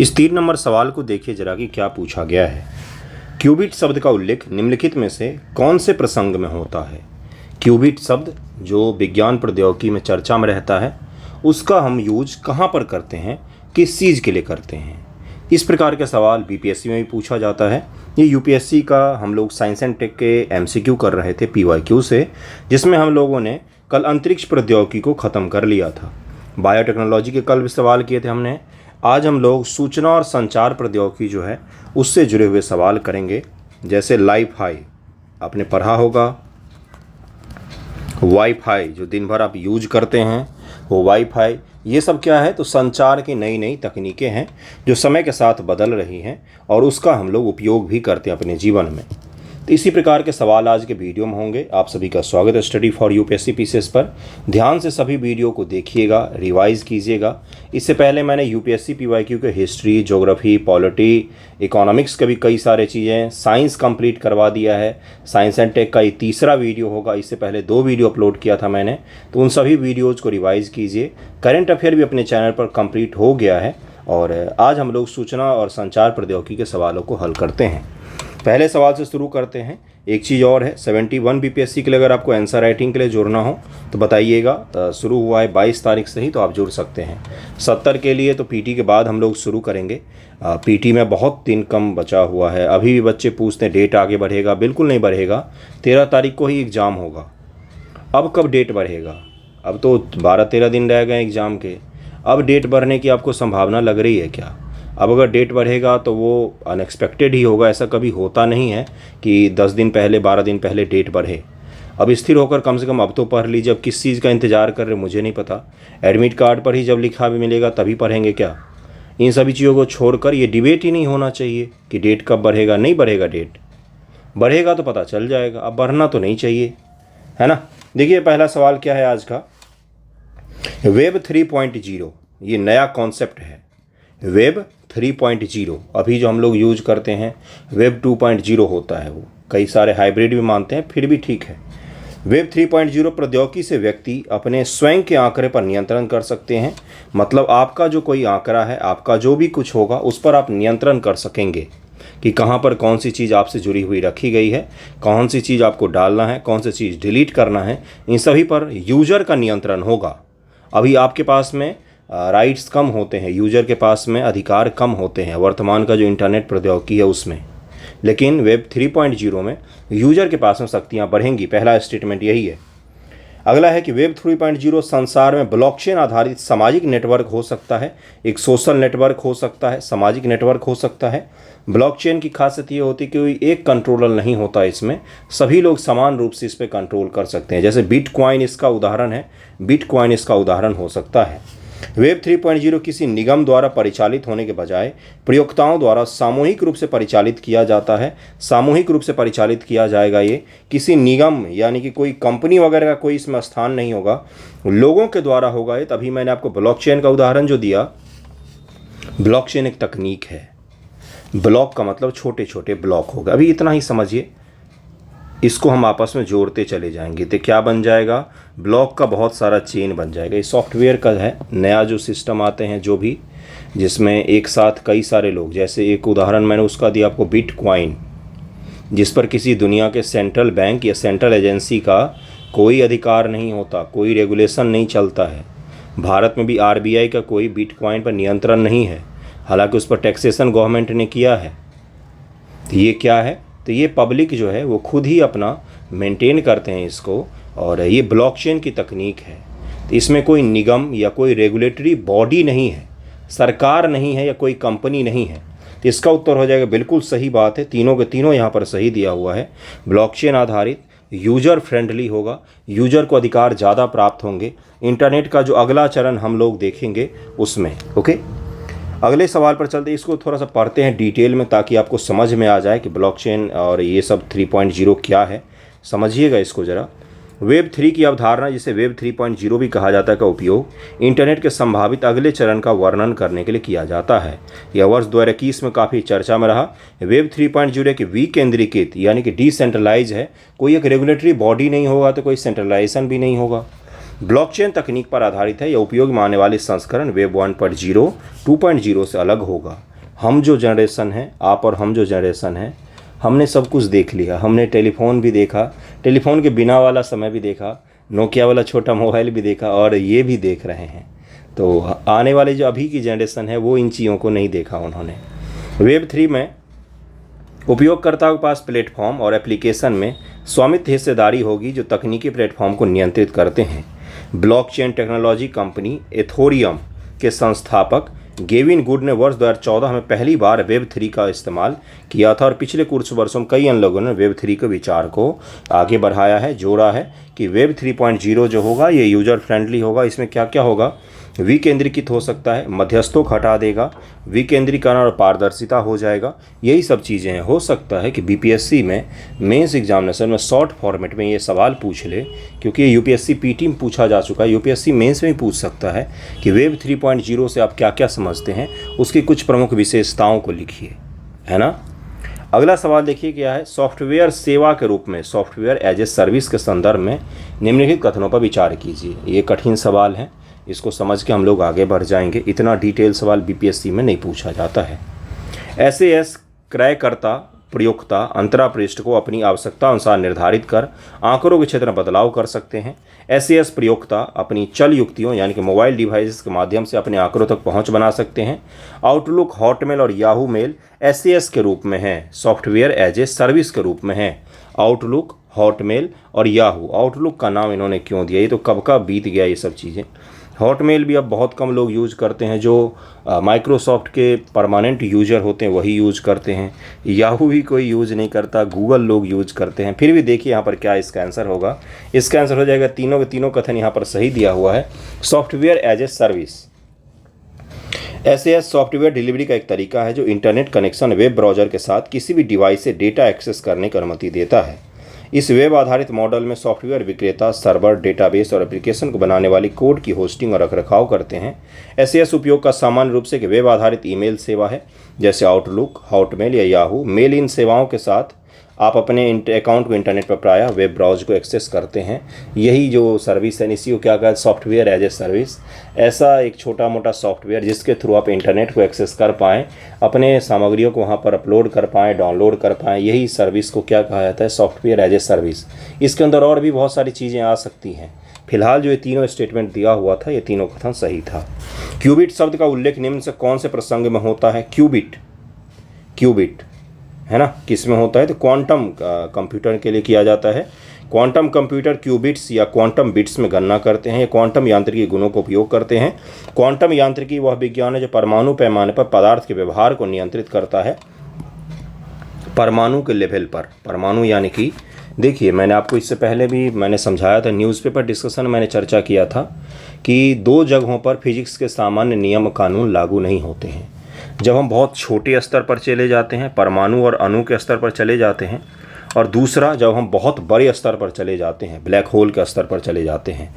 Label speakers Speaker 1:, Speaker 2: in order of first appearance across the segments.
Speaker 1: इस 3 नंबर सवाल को देखिए जरा कि क्या पूछा गया है। क्यूबिट शब्द का उल्लेख निम्नलिखित में से कौन से प्रसंग में होता है। क्यूबिट शब्द जो विज्ञान प्रौद्योगिकी में चर्चा में रहता है, उसका हम यूज कहाँ पर करते हैं, किस चीज़ के लिए करते हैं। इस प्रकार के सवाल बीपीएससी में भी पूछा जाता है। ये यूपीएससी का हम लोग साइंस एंड टेक के एमसीक्यू कर रहे थे पीवाईक्यू से, जिसमें हम लोगों ने कल अंतरिक्ष प्रौद्योगिकी को ख़त्म कर लिया था। बायोटेक्नोलॉजी के कल भी सवाल किए थे हमने। आज हम लोग सूचना और संचार प्रौद्योगिकी जो है उससे जुड़े हुए सवाल करेंगे। जैसे लाईफाई आपने पढ़ा होगा, वाईफाई जो दिन भर आप यूज करते हैं वो वाईफाई, ये सब क्या है तो संचार की नई नई तकनीकें हैं जो समय के साथ बदल रही हैं और उसका हम लोग उपयोग भी करते हैं अपने जीवन में। तो इसी प्रकार के सवाल आज के वीडियो में होंगे। आप सभी का स्वागत है स्टडी फॉर यूपीएससी पीसीएस पर। ध्यान से सभी वीडियो को देखिएगा, रिवाइज कीजिएगा। इससे पहले मैंने यूपीएससी पीवाईक्यू के हिस्ट्री, ज्योग्राफी, पॉलिटी, इकोनॉमिक्स के भी कई सारे चीज़ें, साइंस कंप्लीट करवा दिया है। साइंस एंड टेक का ये तीसरा वीडियो होगा। इससे पहले 2 वीडियो अपलोड किया था मैंने, तो उन सभी वीडियोज़ को रिवाइज कीजिए। करेंट अफेयर भी अपने चैनल पर कंप्लीट हो गया है और आज हम लोग सूचना और संचार प्रौद्योगिकी के सवालों को हल करते हैं। पहले सवाल से शुरू करते हैं। एक चीज़ और है, 71 बीपीएससी के लिए अगर आपको आंसर राइटिंग के लिए जुड़ना हो तो बताइएगा। शुरू हुआ है 22 तारीख से ही, तो आप जुड़ सकते हैं। 70 के लिए तो पीटी के बाद हम लोग शुरू करेंगे। पीटी में बहुत दिन कम बचा हुआ है। अभी भी बच्चे पूछते हैं डेट आगे बढ़ेगा। बिल्कुल नहीं बढ़ेगा, 13 तारीख को ही एग्ज़ाम होगा। अब कब डेट बढ़ेगा? अब तो 12-13 दिन रह गए एग्ज़ाम के। अब डेट बढ़ने की आपको संभावना लग रही है क्या? अब अगर डेट बढ़ेगा तो वो अनएक्सपेक्टेड ही होगा। ऐसा कभी होता नहीं है कि 10 दिन पहले, 12 दिन पहले डेट बढ़े। अब स्थिर होकर कम से कम अब तो पढ़ लीजिए। अब किस चीज़ का इंतज़ार कर रहे मुझे नहीं पता। एडमिट कार्ड पर ही जब लिखा भी मिलेगा तभी पढ़ेंगे क्या? इन सभी चीज़ों को छोड़कर ये डिबेट ही नहीं होना चाहिए कि डेट कब बढ़ेगा। नहीं बढ़ेगा, डेट बढ़ेगा तो पता चल जाएगा। अब बढ़ना तो नहीं चाहिए, है ना। देखिए पहला सवाल क्या है आज का। वेब 3.0 ये नया कॉन्सेप्ट है। वेब 3.0 अभी जो हम लोग यूज करते हैं वेब 2.0 होता है। वो कई सारे हाइब्रिड भी मानते हैं, फिर भी ठीक है। वेब 3.0 प्रौद्योगिकी से व्यक्ति अपने स्वयं के आंकड़े पर नियंत्रण कर सकते हैं। मतलब आपका जो कोई आंकड़ा है, आपका जो भी कुछ होगा उस पर आप नियंत्रण कर सकेंगे कि कहाँ पर कौन सी चीज़ आपसे जुड़ी हुई रखी गई है, कौन सी चीज़ आपको डालना है, कौन सी चीज़ डिलीट करना है। इन सभी पर यूजर का नियंत्रण होगा। अभी आपके पास में राइट्स कम होते हैं, यूजर के पास में अधिकार कम होते हैं वर्तमान का जो इंटरनेट प्रौद्योगिकी है उसमें। लेकिन वेब 3.0 में यूजर के पास में शक्तियाँ बढ़ेंगी। पहला स्टेटमेंट यही है। अगला है कि वेब 3.0 संसार में ब्लॉकचेन आधारित सामाजिक नेटवर्क हो सकता है। एक सोशल नेटवर्क हो सकता है, सामाजिक नेटवर्क हो सकता है। ब्लॉकचेन की खासियत ये होती है कि कोई एक कंट्रोलर नहीं होता, इसमें सभी लोग समान रूप से इस पर कंट्रोल कर सकते हैं। जैसे बिटकॉइन इसका उदाहरण है, बिटकॉइन इसका उदाहरण हो सकता है। वेब 3.0 किसी निगम द्वारा परिचालित होने के बजाय प्रयोक्ताओं द्वारा सामूहिक रूप से परिचालित किया जाता है। सामूहिक रूप से परिचालित किया जाएगा। ये किसी निगम यानी कि कोई कंपनी वगैरह का कोई इसमें स्थान नहीं होगा, लोगों के द्वारा होगा ये। तभी मैंने आपको ब्लॉकचेन का उदाहरण जो दिया। ब्लॉकचेन एक तकनीक है। ब्लॉक का मतलब छोटे छोटे ब्लॉक होगा। अभी इतना ही समझिए, इसको हम आपस में जोड़ते चले जाएंगे तो क्या बन जाएगा? ब्लॉक का बहुत सारा चेन बन जाएगा। ये सॉफ्टवेयर का है, नया जो सिस्टम आते हैं जो भी, जिसमें एक साथ कई सारे लोग, जैसे एक उदाहरण मैंने उसका दिया आपको बिटकॉइन, जिस पर किसी दुनिया के सेंट्रल बैंक या सेंट्रल एजेंसी का कोई अधिकार नहीं होता, कोई रेगुलेशन नहीं चलता है। भारत में भी आरबीआई का कोई बिटकॉइन पर नियंत्रण नहीं है, हालांकि उस पर टैक्सेशन गवर्नमेंट ने किया है। तो ये क्या है? तो ये पब्लिक जो है वो खुद ही अपना मेंटेन करते हैं इसको, और ये ब्लॉकचेन की तकनीक है। तो इसमें कोई निगम या कोई रेगुलेटरी बॉडी नहीं है, सरकार नहीं है या कोई कंपनी नहीं है। तो इसका उत्तर हो जाएगा बिल्कुल सही बात है। तीनों के तीनों यहाँ पर सही दिया हुआ है। ब्लॉकचेन आधारित, यूजर फ्रेंडली होगा, यूजर को अधिकार ज़्यादा प्राप्त होंगे। इंटरनेट का जो अगला चरण हम लोग देखेंगे उसमें। ओके, अगले सवाल पर चलते हैं। इसको थोड़ा सा पढ़ते हैं डिटेल में ताकि आपको समझ में आ जाए कि ब्लॉकचेन और ये सब 3.0 क्या है। समझिएगा इसको ज़रा। वेब 3 की अवधारणा, जिसे वेब 3.0 भी कहा जाता है, का उपयोग इंटरनेट के संभावित अगले चरण का वर्णन करने के लिए किया जाता है। यह वर्ष 2021 में काफ़ी चर्चा में रहा। वेब 3.0 की विकेंद्रीकृत यानी कि डिसेंट्रलाइज है। कोई एक रेगुलेटरी बॉडी नहीं होगा तो कोई सेंट्रलाइजेशन भी नहीं होगा। ब्लॉकचेन तकनीक पर आधारित है। यह उपयोग में आने वाले संस्करण वेब 1.0 2.0 से अलग होगा। हम जो जनरेशन है, आप और हम जो जनरेशन है, हमने सब कुछ देख लिया। हमने टेलीफोन भी देखा, टेलीफोन के बिना वाला समय भी देखा, नोकिया वाला छोटा मोबाइल भी देखा, और ये भी देख रहे हैं। तो आने वाले जो अभी की जनरेशन है वो इन चीज़ों को नहीं देखा उन्होंने। वेब 3 में उपयोगकर्ताओं के पास प्लेटफॉर्म और एप्लीकेशन में स्वामित्व हिस्सेदारी होगी जो तकनीकी प्लेटफॉर्म को नियंत्रित करते हैं। ब्लॉकचेन टेक्नोलॉजी कंपनी एथोरियम के संस्थापक गेविन गुड ने वर्ष 2014 में पहली बार वेब 3 का इस्तेमाल किया था, और पिछले कुछ वर्षों में कई अन्य लोगों ने वेब 3 के विचार को आगे बढ़ाया है, जोड़ा है कि वेब 3.0 जो होगा ये यूजर फ्रेंडली होगा। इसमें क्या क्या होगा? विकेंद्रीकृत हो सकता है, मध्यस्थों को हटा देगा, विकेंद्रीकरण और पारदर्शिता हो जाएगा, यही सब चीज़ें हैं। हो सकता है कि बीपीएससी में मेंस एग्जामिनेशन में शॉर्ट फॉर्मेट में ये सवाल पूछ ले, क्योंकि ये यूपीएससी पीटी में पूछा जा चुका है। यूपीएससी मेंस में ही पूछ सकता है कि वेब 3.0 से आप क्या क्या समझते हैं, उसकी कुछ प्रमुख विशेषताओं को लिखिए, है ना। अगला सवाल देखिए क्या है। सॉफ्टवेयर सेवा के रूप में, सॉफ्टवेयर एज ए सर्विस के संदर्भ में निम्नलिखित कथनों पर विचार कीजिए। ये कठिन सवाल है, इसको समझ के हम लोग आगे बढ़ जाएंगे। इतना डिटेल सवाल बीपीएससी में नहीं पूछा जाता है। एसएएस क्रयकर्ता प्रयोक्ता अंतरा पृष्ठ को अपनी आवश्यकता अनुसार निर्धारित कर आंकड़ों के क्षेत्र में बदलाव कर सकते हैं। एसएएस प्रयोक्ता अपनी चल युक्तियों यानी कि मोबाइल डिवाइसेस के माध्यम से अपने आंकड़ों तक पहुंच बना सकते हैं। आउटलुक, हॉटमेल और याहू मेल एसएएस के रूप में है, सॉफ्टवेयर एज ए सर्विस के रूप में है। आउटलुक, हॉटमेल और याहू, आउटलुक का नाम इन्होंने क्यों दिया, ये तो कब का बीत गया ये सब चीज़ें। हॉटमेल भी अब बहुत कम लोग यूज़ करते हैं, जो माइक्रोसॉफ्ट के परमानेंट यूजर होते हैं वही यूज़ करते हैं। याहू भी कोई यूज़ नहीं करता, गूगल लोग यूज़ करते हैं। फिर भी देखिए यहाँ पर क्या इसका आंसर होगा। इसका आंसर हो जाएगा, तीनों के तीनों कथन यहाँ पर सही दिया हुआ है, software as a service. SaaS software delivery का एक तरीका है जो इंटरनेट कनेक्शन वेब ब्राउज़र के साथ किसी भी डिवाइस से डेटा एक्सेस करने की अनुमति देता है। इस वेब आधारित मॉडल में सॉफ्टवेयर विक्रेता सर्वर, डेटाबेस और एप्लीकेशन को बनाने वाली कोड की होस्टिंग और रखरखाव करते हैं। एसएएस उपयोग का सामान्य रूप से एक वेब आधारित ईमेल सेवा है, जैसे आउटलुक, हॉटमेल या याहू मेल। इन सेवाओं के साथ आप अपने अकाउंट को इंटरनेट पर प्रायः वेब ब्राउज़र को एक्सेस करते हैं। यही जो सर्विस है, इसी को क्या कहते हैं, सॉफ्टवेयर एज ए सर्विस। ऐसा एक छोटा मोटा सॉफ्टवेयर जिसके थ्रू आप इंटरनेट को एक्सेस कर पाएँ, अपने सामग्रियों को वहाँ पर अपलोड कर पाएँ, डाउनलोड कर पाएँ, यही सर्विस को क्या कहा जाता है, सॉफ्टवेयर एज ए सर्विस। इसके अंदर और भी बहुत सारी चीज़ें आ सकती हैं। फिलहाल जो ये तीनों स्टेटमेंट दिया हुआ था, ये तीनों कथन सही था। क्यूबिट शब्द का उल्लेख निम्न से कौन से प्रसंग में होता है? क्यूबिट, क्यूबिट है ना, किस में होता है? तो क्वांटम कंप्यूटर के लिए किया जाता है। क्वांटम कंप्यूटर क्यूबिट्स या क्वांटम बिट्स में गणना करते हैं। ये क्वांटम यांत्रिकी गुणों का उपयोग करते हैं। क्वांटम यांत्रिकी वह विज्ञान है जो परमाणु पैमाने पर पदार्थ के व्यवहार को नियंत्रित करता है, परमाणु के लेवल पर। परमाणु यानी कि देखिए, मैंने आपको इससे पहले भी मैंने समझाया था, न्यूज़पेपर डिस्कशन मैंने चर्चा किया था कि दो जगहों पर फिजिक्स के सामान्य नियम कानून लागू नहीं होते हैं। जब हम बहुत छोटे स्तर पर चले जाते हैं, परमाणु और अणु के स्तर पर चले जाते हैं, और दूसरा जब हम बहुत बड़े स्तर पर चले जाते हैं, ब्लैक होल के स्तर पर चले जाते हैं,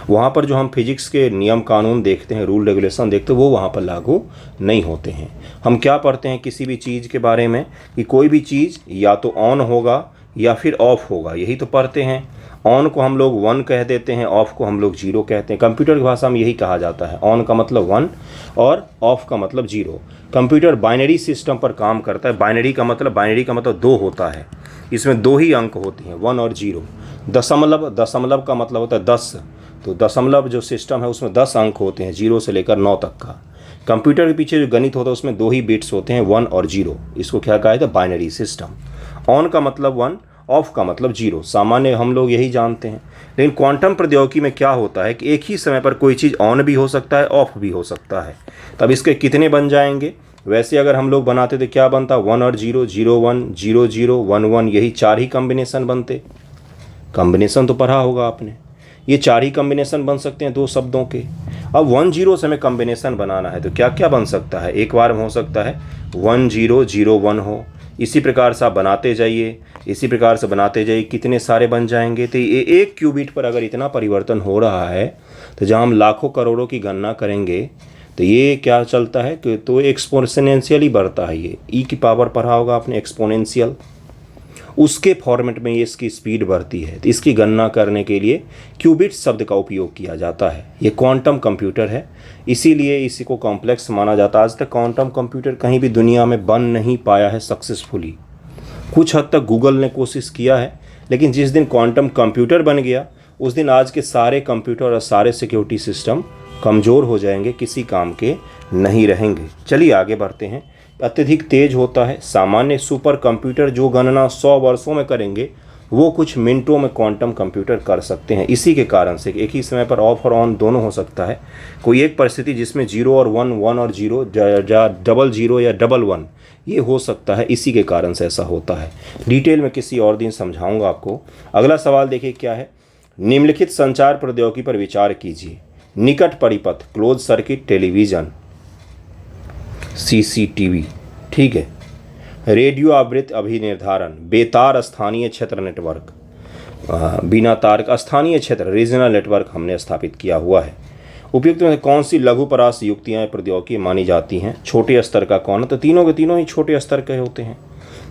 Speaker 1: वहाँ पर जो हम फिजिक्स के नियम कानून देखते हैं, रूल रेगुलेशन देखते हैं, वो वहाँ पर लागू नहीं होते हैं। हम क्या पढ़ते हैं किसी भी चीज़ के बारे में कि कोई भी चीज़ या तो ऑन होगा या फिर ऑफ होगा, यही तो पढ़ते हैं। ऑन को हम लोग 1 कह देते हैं, ऑफ को हम लोग 0 कहते हैं। कंप्यूटर की भाषा में यही कहा जाता है, ऑन का मतलब 1 और ऑफ का मतलब 0। कंप्यूटर बाइनरी सिस्टम पर काम करता है। बाइनरी का मतलब 2 होता है। इसमें 2 ही अंक होते हैं, 1 और 0। दशमलव का मतलब होता है 10, तो दशमलव जो सिस्टम है उसमें 10 अंक होते हैं, 0 से लेकर 9 तक का। कंप्यूटर के पीछे जो गणित होता है उसमें 2 ही बिट्स होते हैं, 1 और 0। इसको क्या कहा जाता है? Binary system. ऑन का मतलब 1, ऑफ का मतलब 0। सामान्य हम लोग यही जानते हैं। लेकिन क्वांटम प्रौद्योगिकी में क्या होता है कि एक ही समय पर कोई चीज़ ऑन भी हो सकता है, ऑफ भी हो सकता है। तब इसके कितने बन जाएंगे? वैसे अगर हम लोग बनाते तो क्या बनता? 1 और 0, 0 1, 0 0, 1 1, यही 4 ही कॉम्बिनेशन बनते। कॉम्बिनेशन तो पढ़ा होगा आपने, ये 4 ही कॉम्बिनेशन बन सकते हैं 2 शब्दों के। अब 1 0 से हमें कॉम्बिनेशन बनाना है तो क्या क्या बन सकता है? एक बार में हो सकता है 1 0 0 1 हो। इसी प्रकार से आप बनाते जाइए, इसी प्रकार से बनाते जाइए, कितने सारे बन जाएंगे। तो ये एक क्यूबिट पर अगर इतना परिवर्तन हो रहा है तो जहाँ हम लाखों करोड़ों की गणना करेंगे तो ये क्या चलता है कि तो एक्सपोनेंशियल ही बढ़ता है। ये ई की पावर पढ़ा होगा आपने, एक्सपोनेंशियल। उसके फॉर्मेट में ये इसकी स्पीड बढ़ती है। तो इसकी गणना करने के लिए क्यूबिट शब्द का उपयोग किया जाता है। ये क्वांटम कंप्यूटर है, इसीलिए इसी को कॉम्प्लेक्स माना जाता है। आज तक क्वांटम कंप्यूटर कहीं भी दुनिया में बन नहीं पाया है सक्सेसफुली। कुछ हद तक गूगल ने कोशिश किया है, लेकिन जिस दिन क्वांटम कंप्यूटर बन गया उस दिन आज के सारे कंप्यूटर और सारे सिक्योरिटी सिस्टम कमज़ोर हो जाएंगे, किसी काम के नहीं रहेंगे। चलिए आगे बढ़ते हैं। अत्यधिक तेज होता है। सामान्य सुपर कंप्यूटर जो गणना 100 वर्षों में करेंगे वो कुछ मिनटों में क्वांटम कंप्यूटर कर सकते हैं। इसी के कारण से एक ही समय पर ऑफ और ऑन दोनों हो सकता है। कोई एक परिस्थिति जिसमें 0 और 1, 1 और 0, डबल 0 या डबल 1 ये हो सकता है, इसी के कारण से ऐसा होता है। डिटेल में किसी और दिन समझाऊंगा आपको। अगला सवाल देखिए क्या है। निम्नलिखित संचार प्रौद्योगिकी पर विचार कीजिए। निकट परिपथ, क्लोज सर्किट टेलीविज़न, सीसीटीवी, ठीक है। रेडियो आवृत्ति अभिनिर्धारण, बेतार स्थानीय क्षेत्र नेटवर्क, बिना तार का स्थानीय क्षेत्र रीजनल नेटवर्क हमने स्थापित किया हुआ है। उपयुक्त में कौन सी लघुपरास युक्तियाँ प्रौद्योगिकी मानी जाती हैं? छोटे स्तर का कौन है? तो तीनों के तीनों ही छोटे स्तर के होते हैं।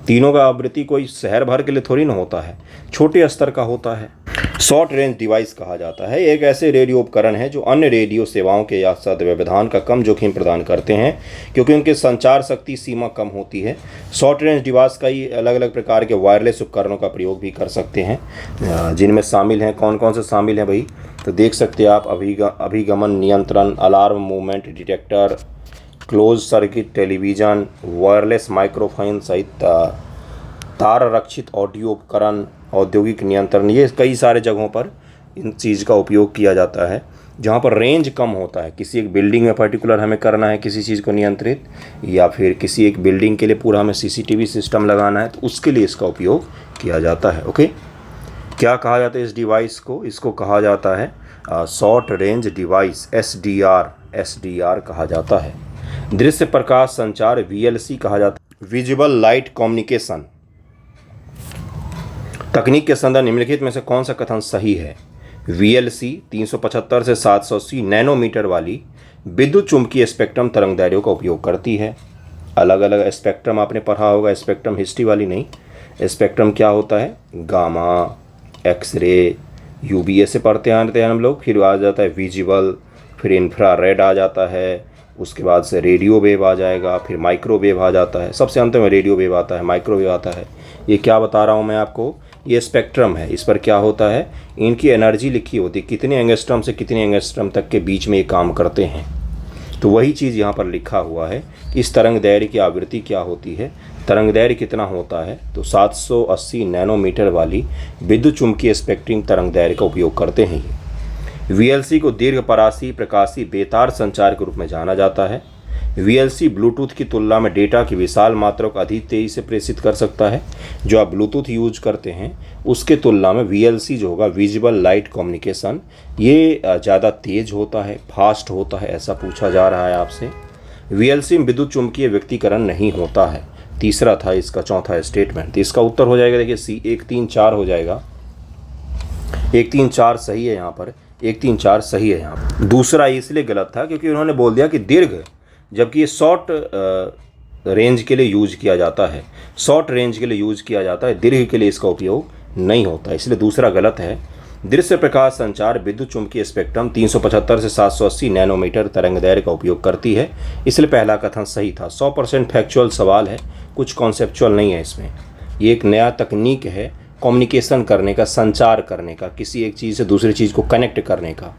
Speaker 1: तीनों का आवृत्ति कोई शहर भर के लिए थोड़ी ना होता है, छोटे स्तर का होता है। शॉर्ट रेंज डिवाइस कहा जाता है। एक ऐसे रेडियो उपकरण है जो अन्य रेडियो सेवाओं के या साथ व्यवधान का कम जोखिम प्रदान करते हैं, क्योंकि उनके संचार शक्ति सीमा कम होती है। शॉर्ट रेंज डिवाइस का ही अलग अलग प्रकार के वायरलेस उपकरणों का प्रयोग भी कर सकते हैं, जिनमें शामिल हैं, कौन कौन से शामिल हैं भाई, तो देख सकते हैं आप। अभिगमन नियंत्रण, alarm movement detector, close circuit television, wireless microphone सहित तार रक्षित ऑडियो उपकरण, औद्योगिक नियंत्रण। ये कई सारे जगहों पर इन चीज़ का उपयोग किया जाता है जहाँ पर रेंज कम होता है। किसी एक बिल्डिंग में पर्टिकुलर हमें करना है किसी चीज़ को नियंत्रित, या फिर किसी एक बिल्डिंग के लिए पूरा हमें सीसीटीवी सिस्टम लगाना है, तो उसके लिए इसका उपयोग किया जाता है। ओके, क्या कहा जाता है इस डिवाइस को? इसको कहा जाता है शॉर्ट रेंज डिवाइस, एसडीआर कहा जाता है। दृश्य प्रकाश संचार, वीएलसी कहा जाता है, विजुअल लाइट कम्युनिकेशन तकनीक के संदर्भ निम्नलिखित में से कौन सा कथन सही है? वीएलसी 375 से 780 नैनोमीटर वाली विद्युत चुंबकीय स्पेक्ट्रम तरंगदैर्घ्यों का उपयोग करती है। अलग अलग स्पेक्ट्रम आपने पढ़ा होगा, स्पेक्ट्रम हिस्ट्री वाली नहीं। स्पेक्ट्रम क्या होता है? गामा, एक्सरे, यूवीए से पढ़ते आते हैं हम लोग। फिर आ जाता है विजुअल, फिर इंफ्रारेड आ जाता है, उसके बाद से रेडियो वेव आ जाएगा, फिर माइक्रोवेव आ जाता है, सबसे अंत में रेडियो वेव आता है, माइक्रोवेव आता है। ये क्या बता रहा हूँ मैं आपको? ये स्पेक्ट्रम है। इस पर क्या होता है, इनकी एनर्जी लिखी होती है, कितने एंगस्ट्रम से कितने एंगस्ट्रम तक के बीच में ये काम करते हैं। तो वही चीज़ यहाँ पर लिखा हुआ है। इस तरंग दैर्घ्य की आवृत्ति क्या होती है, तरंग दैर्घ्य कितना होता है, तो 780 नैनोमीटर वाली विद्युत चुंबकीय स्पेक्ट्रम तरंग दैर्घ्य का उपयोग करते हैं। वीएलसी को दीर्घपरासी प्रकाशी बेतार संचार के रूप में जाना जाता है। वीएलसी ब्लूटूथ की तुलना में डेटा की विशाल मात्रा को अधिक तेज़ी से प्रेषित कर सकता है। जो आप ब्लूटूथ यूज करते हैं उसके तुलना में वीएलसी जो होगा, विजुअल लाइट कम्युनिकेशन, ये ज़्यादा तेज होता है, फास्ट होता है, ऐसा पूछा जा रहा है आपसे। वीएलसी में विद्युत चुंबकीय व्यक्तीकरण नहीं होता है। तीसरा था इसका चौथा स्टेटमेंट। तो इसका उत्तर हो जाएगा, देखिए सी 1, 3, 4 हो जाएगा। 1, 3, 4 सही है यहाँ पर, 1, 3, 4 सही है यहाँ पर। दूसरा इसलिए गलत था क्योंकि उन्होंने बोल दिया कि दीर्घ, जबकि ये शॉर्ट रेंज के लिए यूज किया जाता है, शॉर्ट रेंज के लिए यूज किया जाता है, दीर्घ के लिए इसका उपयोग नहीं होता, इसलिए दूसरा गलत है। दृश्य प्रकाश संचार विद्युत चुंबकीय स्पेक्ट्रम 375 से 780 नैनोमीटर तरंगदैर्घ्य का उपयोग करती है, इसलिए पहला कथन सही था। 100% फैक्चुअल सवाल है, कुछ कॉन्सेप्चुअल नहीं है इसमें। ये एक नया तकनीक है कम्युनिकेशन करने का, संचार करने का, किसी एक चीज़ से दूसरी चीज़ को कनेक्ट करने का।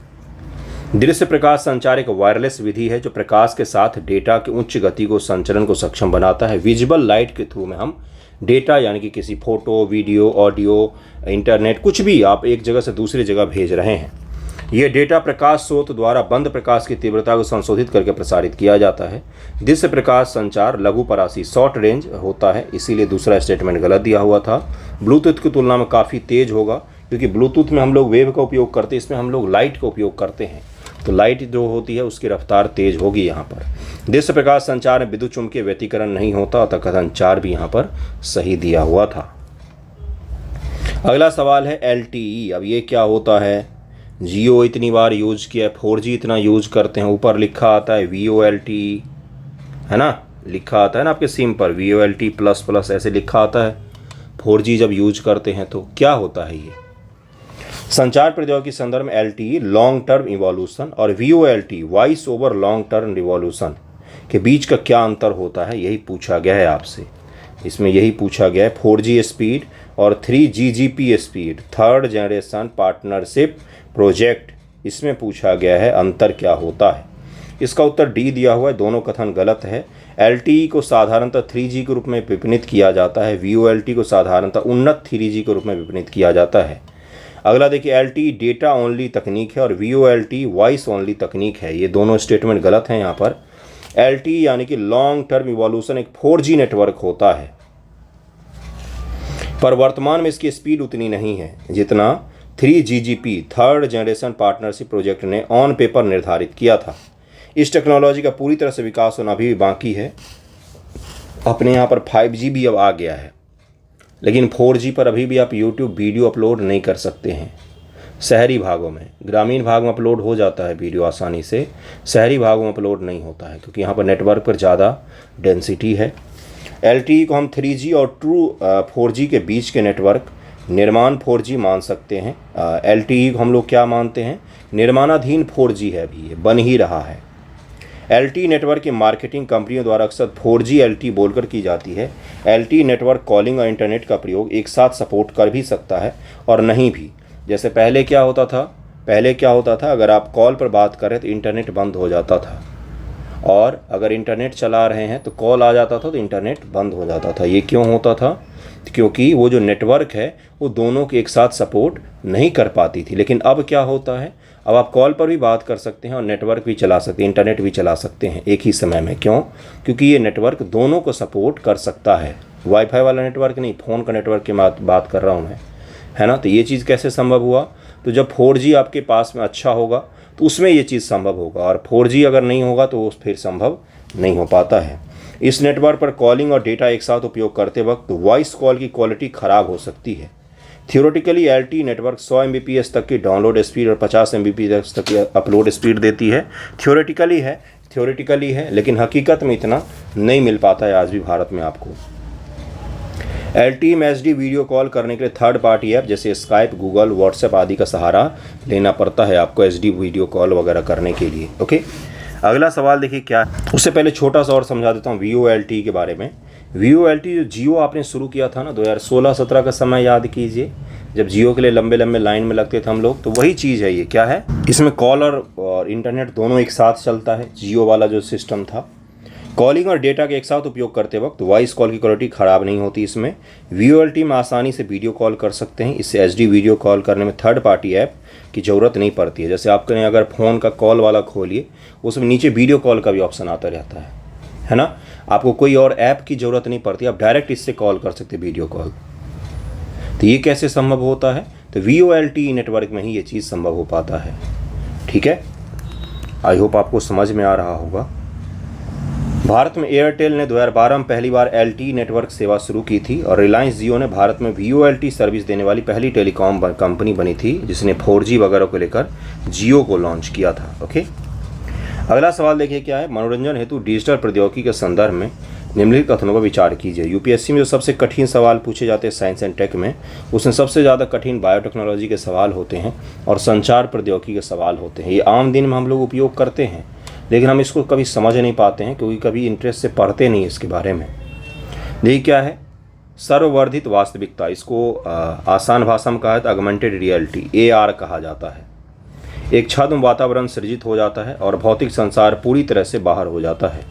Speaker 1: दृश्य प्रकाश संचार एक वायरलेस विधि है जो प्रकाश के साथ डेटा की उच्च गति को संचरण को सक्षम बनाता है। विजुअल लाइट के थ्रू में हम डेटा, यानी कि किसी फोटो, वीडियो, ऑडियो, इंटरनेट, कुछ भी आप एक जगह से दूसरी जगह भेज रहे हैं, यह डेटा प्रकाश स्रोत द्वारा बंद प्रकाश की तीव्रता को संशोधित करके प्रसारित किया जाता है। दृश्य प्रकाश संचार लघुपरासी शॉर्ट रेंज होता है, इसीलिए दूसरा स्टेटमेंट गलत दिया हुआ था। ब्लूटूथ की तुलना में काफ़ी तेज होगा, क्योंकि ब्लूटूथ में हम लोग वेव का उपयोग करते हैं, इसमें हम लोग लाइट का उपयोग करते हैं, तो लाइट जो होती है उसकी रफ्तार तेज होगी यहाँ पर। दृश्य प्रकाश संचार में विद्युत चुंबकीय व्यतिकरण नहीं होता, अतः कथन 4 भी यहाँ पर सही दिया हुआ था। अगला सवाल है LTE। अब ये क्या होता है? जियो इतनी बार यूज किया है, 4G इतना यूज करते हैं, ऊपर लिखा आता है VoLTE, है ना, लिखा आता है ना आपके सिम पर VoLTE++ ऐसे लिखा आता है। 4G जब यूज करते हैं तो क्या होता है ये। संचार प्रौद्योगिकी के संदर्भ में LTE लॉन्ग टर्म इवोल्यूशन और VoLTE voice over long term revolution के बीच का क्या अंतर होता है, यही पूछा गया है आपसे। इसमें यही पूछा गया है 4G स्पीड और 3GPP speed, third generation partnership project, इसमें पूछा गया है अंतर क्या होता है। इसका उत्तर डी दिया हुआ है, दोनों कथन गलत है। LTE को साधारणतः 3G के रूप में विपणित किया जाता है, VoLTE को साधारणतः उन्नत 3G के रूप में विपणित किया जाता है। अगला देखिए, LTE डेटा ओनली तकनीक है और VoLTE वॉइस ओनली तकनीक है। ये दोनों स्टेटमेंट गलत हैं यहाँ पर। LTE यानी कि लॉन्ग टर्म इवोल्यूशन एक 4G नेटवर्क होता है, पर वर्तमान में इसकी स्पीड उतनी नहीं है जितना 3GPP third generation partnership project ने ऑन पेपर निर्धारित किया था। इस टेक्नोलॉजी का पूरी तरह से विकास होना अभी भी बाकी है। अपने यहाँ पर 5G भी अब आ गया है, लेकिन 4G पर अभी भी आप YouTube वीडियो अपलोड नहीं कर सकते हैं शहरी भागों में। ग्रामीण भाग में अपलोड हो जाता है वीडियो आसानी से, शहरी भागों में अपलोड नहीं होता है क्योंकि यहाँ पर नेटवर्क पर ज़्यादा डेंसिटी है। LTE को हम 3G और ट्रू 4G के बीच के नेटवर्क निर्माण 4G मान सकते हैं। LTE को हम लोग क्या मानते हैं, निर्माणाधीन 4G है, अभी ये बन ही रहा है। LTE नेटवर्क की मार्केटिंग कंपनियों द्वारा अक्सर 4G LTE बोलकर की जाती है। LTE नेटवर्क कॉलिंग और इंटरनेट का प्रयोग एक साथ सपोर्ट कर भी सकता है और नहीं भी। जैसे पहले क्या होता था, अगर आप कॉल पर बात कर रहे तो इंटरनेट बंद हो जाता था, और अगर इंटरनेट चला रहे हैं तो कॉल आ जाता था तो इंटरनेट बंद हो जाता था। ये क्यों होता था, क्योंकि वो जो नेटवर्क है वो दोनों के एक साथ सपोर्ट नहीं कर पाती थी। लेकिन अब क्या होता है, अब आप कॉल पर भी बात कर सकते हैं और नेटवर्क भी चला सकते हैं, इंटरनेट भी चला सकते हैं एक ही समय में। क्यों? क्योंकि ये नेटवर्क दोनों को सपोर्ट कर सकता है। वाईफाई वाला नेटवर्क नहीं, फ़ोन का नेटवर्क की बात कर रहा हूँ मैं, है ना। तो ये चीज़ कैसे संभव हुआ, तो जब 4G आपके पास में अच्छा होगा तो उसमें ये चीज़ संभव होगा, और 4G अगर नहीं होगा तो वो फिर संभव नहीं हो पाता है। इस नेटवर्क पर कॉलिंग और डेटा एक साथ उपयोग करते वक्त वॉइस कॉल की क्वालिटी ख़राब हो सकती है। थियोरेटिकली LTE नेटवर्क 100 Mbps तक की डाउनलोड स्पीड और 50 Mbps तक की अपलोड स्पीड देती है। थियोरेटिकली है, लेकिन हकीकत में इतना नहीं मिल पाता है आज भी भारत में आपको। LTE में HD वीडियो कॉल करने के लिए थर्ड पार्टी ऐप जैसे स्काइप, गूगल, व्हाट्सएप आदि का सहारा लेना पड़ता है आपको HD वीडियो कॉल वगैरह करने के लिए। ओके, अगला सवाल देखिए क्या है। उससे पहले छोटा सा और समझा देता हूँ VoLTE के बारे में। VoLTE जो जियो आपने शुरू किया था ना 2016-17 का समय याद कीजिए, जब जियो के लिए लंबे लंबे लाइन में लगते थे हम लोग, तो वही चीज़ है ये। क्या है, इसमें कॉल और इंटरनेट दोनों एक साथ चलता है। जियो वाला जो सिस्टम था, कॉलिंग और डेटा के एक साथ उपयोग करते वक्त वॉइस कॉल की क्वालिटी ख़राब नहीं होती। इसमें VoLTE में आसानी से वीडियो कॉल कर सकते हैं। इससे HD वीडियो कॉल करने में थर्ड पार्टी ऐप की ज़रूरत नहीं पड़ती है। जैसे आपने अगर फ़ोन का कॉल वाला खोलिए, उसमें नीचे वीडियो कॉल का भी ऑप्शन आता रहता है ना। आपको कोई और ऐप की ज़रूरत नहीं पड़ती, आप डायरेक्ट इससे कॉल कर सकते वीडियो कॉल। तो ये कैसे संभव होता है, तो VoLTE नेटवर्क में ही ये चीज़ संभव हो पाता है। ठीक है, आई होप आपको समझ में आ रहा होगा। भारत में एयरटेल ने 2012 में पहली बार LTE नेटवर्क सेवा शुरू की थी, और रिलायंस जियो ने भारत में VoLTE सर्विस देने वाली पहली टेलीकॉम कंपनी बनी थी जिसने 4G वगैरह को लेकर जियो को लॉन्च किया था। ओके, अगला सवाल देखिए क्या है। मनोरंजन हेतु डिजिटल प्रौद्योगिकी के संदर्भ में निम्नलिखित कथनों पर विचार कीजिए। UPSC में जो सबसे कठिन सवाल पूछे जाते हैं साइंस एंड टेक में, उसमें सबसे ज़्यादा कठिन बायोटेक्नोलॉजी के सवाल होते हैं और संचार प्रौद्योगिकी के सवाल होते हैं। ये आम दिन में हम लोग उपयोग करते हैं, लेकिन हम इसको कभी समझ नहीं पाते हैं क्योंकि कभी इंटरेस्ट से पढ़ते नहीं इसके बारे में। देखिए क्या है, सर्ववर्धित वास्तविकता, इसको आसान भाषा में कहा है तो ऑगमेंटेड रियलिटी AR कहा जाता है। एक छद्म वातावरण सृजित हो जाता है और भौतिक संसार पूरी तरह से बाहर हो जाता है।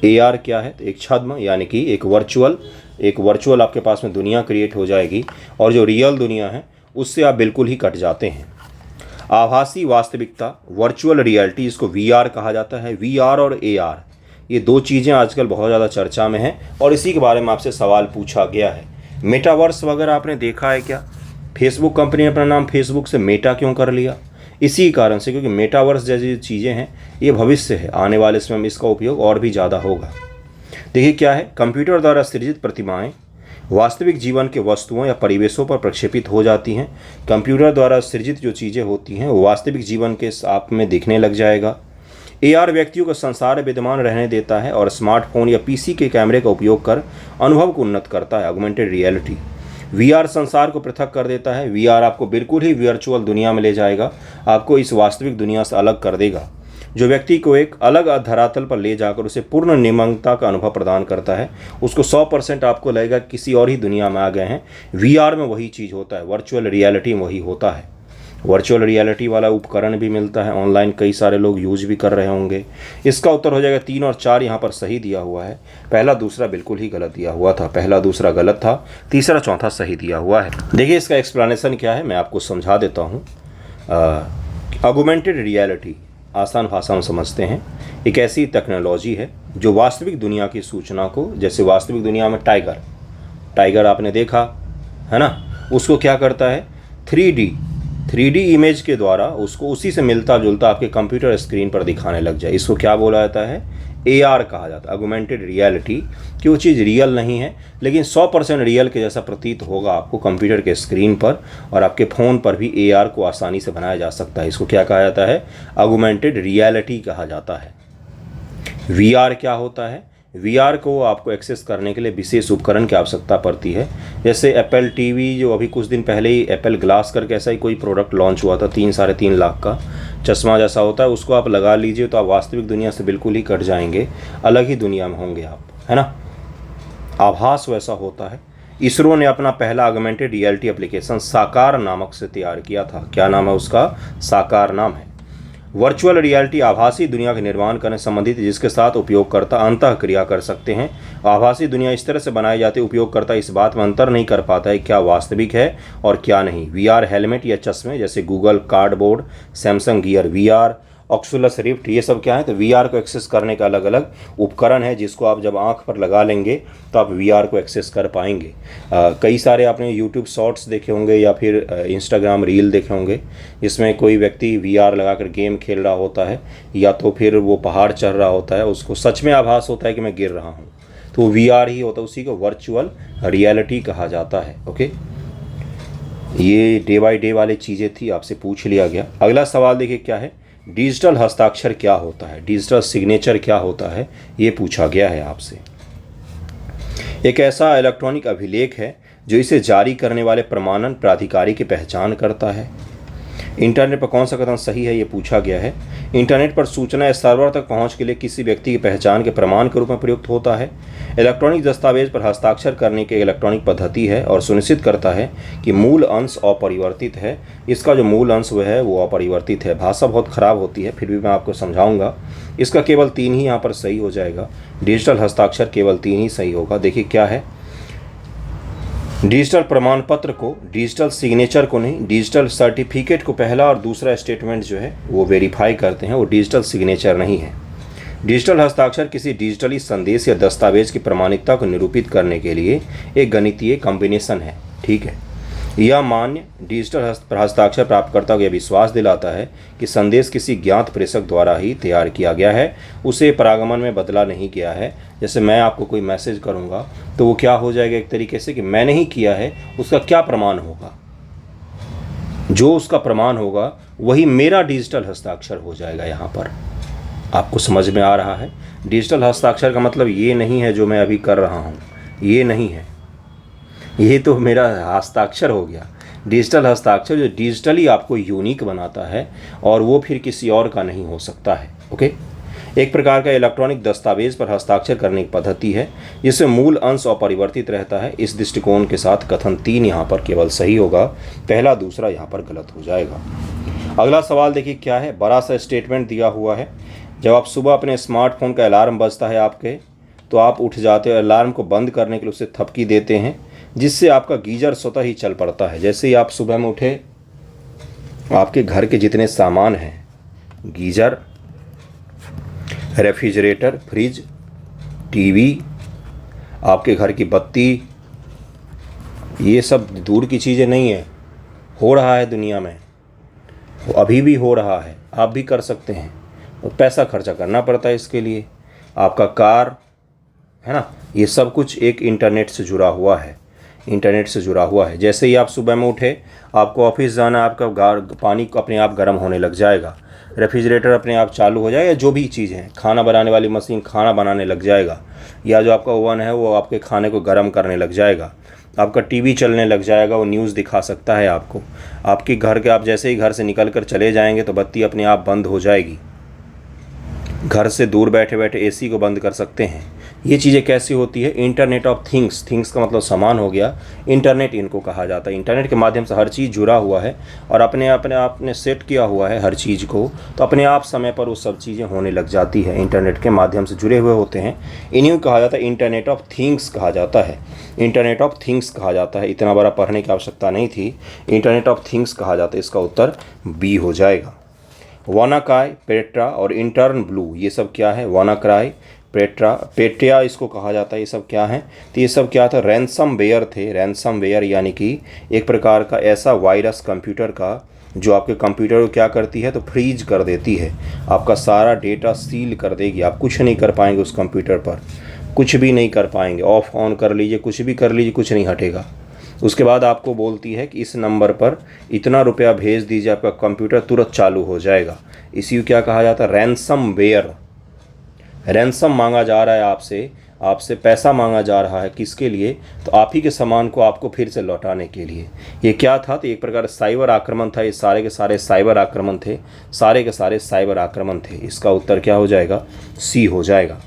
Speaker 1: AR क्या है, तो एक छद्म यानी कि एक वर्चुअल आपके पास में दुनिया क्रिएट हो जाएगी, और जो रियल दुनिया है उससे आप बिल्कुल ही कट जाते हैं। आभासी वास्तविकता, वर्चुअल रियलिटी, इसको VR कहा जाता है। VR और AR ये दो चीज़ें आजकल बहुत ज़्यादा चर्चा में हैं, और इसी के बारे में आपसे सवाल पूछा गया है। मेटावर्स वगैरह आपने देखा है क्या? फेसबुक कंपनी ने अपना नाम फेसबुक से मेटा क्यों कर लिया? इसी कारण से, क्योंकि मेटावर्स जैसी चीज़ें हैं ये भविष्य है, आने वाले समय में इसका उपयोग और भी ज़्यादा होगा। देखिए क्या है, कंप्यूटर द्वारा सृजित प्रतिमाएं वास्तविक जीवन के वस्तुओं या परिवेशों पर प्रक्षेपित हो जाती हैं। कंप्यूटर द्वारा सृजित जो चीज़ें होती हैं वो वास्तविक जीवन के आप में दिखने लग जाएगा। AR व्यक्तियों को संसार विद्यमान रहने देता है और स्मार्टफोन या PC के कैमरे का उपयोग कर अनुभव को उन्नत करता है। ऑगमेंटेड रियलिटी, वीआर संसार को पृथक कर देता है। वीआर आपको बिल्कुल ही वर्चुअल दुनिया में ले जाएगा, आपको इस वास्तविक दुनिया से अलग कर देगा। जो व्यक्ति को एक अलग धरातल पर ले जाकर उसे पूर्ण निमग्नता का अनुभव प्रदान करता है, उसको 100% आपको लगेगा किसी और ही दुनिया में आ गए हैं। वीआर में वही चीज़ होता है, वर्चुअल रियलिटी में वही होता है। वर्चुअल रियलिटी वाला उपकरण भी मिलता है ऑनलाइन, कई सारे लोग यूज भी कर रहे होंगे। इसका उत्तर हो जाएगा 3 और 4 यहाँ पर सही दिया हुआ है। पहला दूसरा बिल्कुल ही गलत दिया हुआ था, पहला दूसरा गलत था, तीसरा चौथा सही दिया हुआ है। देखिए इसका एक्सप्लेनेशन क्या है, मैं आपको समझा देता हूँ। ऑगमेंटेड रियलिटी आसान भाषा में समझते हैं, एक ऐसी टेक्नोलॉजी है जो वास्तविक दुनिया की सूचना को, जैसे वास्तविक दुनिया में टाइगर आपने देखा है ना, उसको क्या करता है 3D इमेज के द्वारा उसको उसी से मिलता जुलता आपके कंप्यूटर स्क्रीन पर दिखाने लग जाए। इसको क्या बोला जाता है, AR कहा जाता है, ऑगमेंटेड रियलिटी। कि वो चीज़ रियल नहीं है लेकिन 100% रियल के जैसा प्रतीत होगा आपको कंप्यूटर के स्क्रीन पर, और आपके फ़ोन पर भी AR को आसानी से बनाया जा सकता है। इसको क्या कहा जाता है, ऑगमेंटेड रियलिटी कहा जाता है। VR क्या होता है, VR को आपको एक्सेस करने के लिए विशेष उपकरण की आवश्यकता पड़ती है। जैसे एप्पल टीवी, जो अभी कुछ दिन पहले ही एप्पल ग्लास करके ऐसा ही कोई प्रोडक्ट लॉन्च हुआ था, 3-3.5 लाख का चश्मा जैसा होता है, उसको आप लगा लीजिए तो आप वास्तविक दुनिया से बिल्कुल ही कट जाएंगे, अलग ही दुनिया में होंगे आप, है ना। आभास वैसा होता है। इसरो ने अपना पहला ऑगमेंटेड रियलिटी एप्लीकेशन साकार नामक से तैयार किया था। क्या नाम है उसका, साकार नाम है। वर्चुअल रियलिटी आभासी दुनिया का निर्माण करने संबंधित, जिसके साथ उपयोगकर्ता अंतः क्रिया कर सकते हैं। आभासी दुनिया इस तरह से बनाई जाती है, उपयोगकर्ता इस बात में अंतर नहीं कर पाता है क्या वास्तविक है और क्या नहीं। VR हेलमेट या चश्मे जैसे Google Cardboard, Samsung Gear VR, Oculus Rift, ये सब क्या है, तो VR को एक्सेस करने का अलग अलग उपकरण है, जिसको आप जब आंख पर लगा लेंगे तो आप VR को एक्सेस कर पाएंगे। कई सारे आपने YouTube शॉर्ट्स देखे होंगे या फिर इंस्टाग्राम रील देखे होंगे, जिसमें कोई व्यक्ति VR लगाकर गेम खेल रहा होता है या तो फिर वो पहाड़ चढ़ रहा होता है, उसको सच में आभास होता है कि मैं गिर रहा हूँ, तो वो VR ही होता है, उसी को वर्चुअल रियलिटी कहा जाता है। ओके, ये डे बाय डे वाली चीज़ें थी, आपसे पूछ लिया गया। अगला सवाल देखिए क्या है, डिजिटल हस्ताक्षर क्या होता है, डिजिटल सिग्नेचर क्या होता है, ये पूछा गया है आपसे। एक ऐसा इलेक्ट्रॉनिक अभिलेख है जो इसे जारी करने वाले प्रमाणन प्राधिकारी की पहचान करता है। इंटरनेट पर कौन सा कथन सही है, ये पूछा गया है। इंटरनेट पर सूचना या सर्वर तक पहुंच के लिए किसी व्यक्ति की पहचान के प्रमाण के रूप में प्रयुक्त होता है। इलेक्ट्रॉनिक दस्तावेज पर हस्ताक्षर करने की इलेक्ट्रॉनिक पद्धति है और सुनिश्चित करता है कि मूल अंश अपरिवर्तित है। इसका जो मूल अंश वह है वो अपरिवर्तित है। भाषा बहुत ख़राब होती है, फिर भी मैं आपको समझाऊंगा। इसका केवल 3 ही यहाँ पर सही हो जाएगा, डिजिटल हस्ताक्षर केवल 3 ही सही होगा। देखिए क्या है, डिजिटल प्रमाण पत्र को, डिजिटल सिग्नेचर को नहीं, डिजिटल सर्टिफिकेट को पहला और दूसरा स्टेटमेंट जो है वो वेरीफाई करते हैं, वो डिजिटल सिग्नेचर नहीं है। डिजिटल हस्ताक्षर किसी डिजिटली संदेश या दस्तावेज की प्रमाणिकता को निरूपित करने के लिए एक गणितीय कॉम्बिनेशन है। ठीक है, यह मान्य डिजिटल हस्ताक्षर प्राप्तकर्ता को यह विश्वास दिलाता है कि संदेश किसी ज्ञात प्रेषक द्वारा ही तैयार किया गया है, उसे पारगमन में बदला नहीं गया है। जैसे मैं आपको कोई मैसेज करूंगा तो वो क्या हो जाएगा एक तरीके से कि मैंने ही किया है, उसका क्या प्रमाण होगा, जो उसका प्रमाण होगा वही मेरा डिजिटल हस्ताक्षर हो जाएगा। यहाँ पर आपको समझ में आ रहा है, डिजिटल हस्ताक्षर का मतलब ये नहीं है जो मैं अभी कर रहा हूँ, ये नहीं है, ये तो मेरा हस्ताक्षर हो गया। डिजिटल हस्ताक्षर जो डिजिटली आपको यूनिक बनाता है और वो फिर किसी और का नहीं हो सकता है। ओके, एक प्रकार का इलेक्ट्रॉनिक दस्तावेज पर हस्ताक्षर करने की पद्धति है जिसमें मूल अंश अपरिवर्तित रहता है। इस दृष्टिकोण के साथ कथन 3 यहाँ पर केवल सही होगा, पहला दूसरा यहाँ पर गलत हो जाएगा। अगला सवाल देखिए क्या है, बड़ा सा स्टेटमेंट दिया हुआ है। जब आप सुबह अपने स्मार्टफोन का अलार्म बजता है आपके, तो आप उठ जाते हो, अलार्म को बंद करने के लिए उसे थपकी देते हैं, जिससे आपका गीजर स्वतः ही चल पड़ता है। जैसे ही आप सुबह में उठे, आपके घर के जितने सामान हैं, गीजर, रेफ्रिजरेटर, फ्रिज, टीवी, आपके घर की बत्ती, ये सब दूर की चीज़ें नहीं है, हो रहा है दुनिया में, वो अभी भी हो रहा है, आप भी कर सकते हैं। और पैसा खर्चा करना पड़ता है इसके लिए। आपका कार है ना, ये सब कुछ एक इंटरनेट से जुड़ा हुआ है, इंटरनेट से जुड़ा हुआ है। जैसे ही आप सुबह में उठे, आपको ऑफिस जाना, आपका पानी अपने आप गर्म होने लग जाएगा, रेफ्रिजरेटर अपने आप चालू हो जाएगा, जो भी चीज़ है, खाना बनाने वाली मशीन खाना बनाने लग जाएगा, या जो आपका ओवन है वो आपके खाने को गर्म करने लग जाएगा। आपका टीवी चलने लग जाएगा, वो न्यूज़ दिखा सकता है आपको। आपके घर के आप जैसे ही घर से निकल कर चले जाएंगे तो बत्ती अपने आप बंद हो जाएगी। घर से दूर बैठे बैठे एसी को बंद कर सकते हैं। ये चीज़ें कैसी होती है? इंटरनेट ऑफ थिंग्स, थिंग्स का मतलब सामान हो गया, इंटरनेट इनको कहा जाता है। इंटरनेट के माध्यम से हर चीज़ जुड़ा हुआ है और अपने आपने सेट किया हुआ है हर चीज़ को, तो अपने आप समय पर वो सब चीज़ें होने लग जाती है। इंटरनेट के माध्यम से जुड़े हुए होते हैं, इन्हीं को कहा जाता है इंटरनेट ऑफ थिंग्स कहा जाता है। इंटरनेट ऑफ थिंग्स कहा जाता है। इतना बड़ा पढ़ने की आवश्यकता नहीं थी। इंटरनेट ऑफ थिंग्स कहा जाता है। इसका उत्तर बी हो जाएगा। वानाक्राई, पेट्रा और इंटर्न ब्लू, ये सब क्या है? वानाक्राई, पेट्रिया इसको कहा जाता है। ये सब क्या है? तो ये सब क्या था? रैंसमवेयर थे। रैंसमवेयर यानी कि एक प्रकार का ऐसा वायरस कंप्यूटर का जो आपके कंप्यूटर को क्या करती है? तो फ्रीज कर देती है, आपका सारा डेटा सील कर देगी। आप कुछ नहीं कर पाएंगे उस कंप्यूटर पर, कुछ भी नहीं कर पाएंगे। ऑफ ऑन कर लीजिए, कुछ भी कर लीजिए, कुछ नहीं हटेगा। उसके बाद आपको बोलती है कि इस नंबर पर इतना रुपया भेज दीजिए, आपका कंप्यूटर तुरंत चालू हो जाएगा। इसी को क्या कहा जाता है? रैंसमवेयर। रैंसम मांगा जा रहा है आपसे पैसा मांगा जा रहा है। किसके लिए? तो आप ही के सामान को आपको फिर से लौटाने के लिए। ये क्या था? तो एक प्रकार साइबर आक्रमण था। ये सारे के सारे साइबर आक्रमण थे, सारे के सारे साइबर आक्रमण थे। इसका उत्तर क्या हो जाएगा? सी हो जाएगा।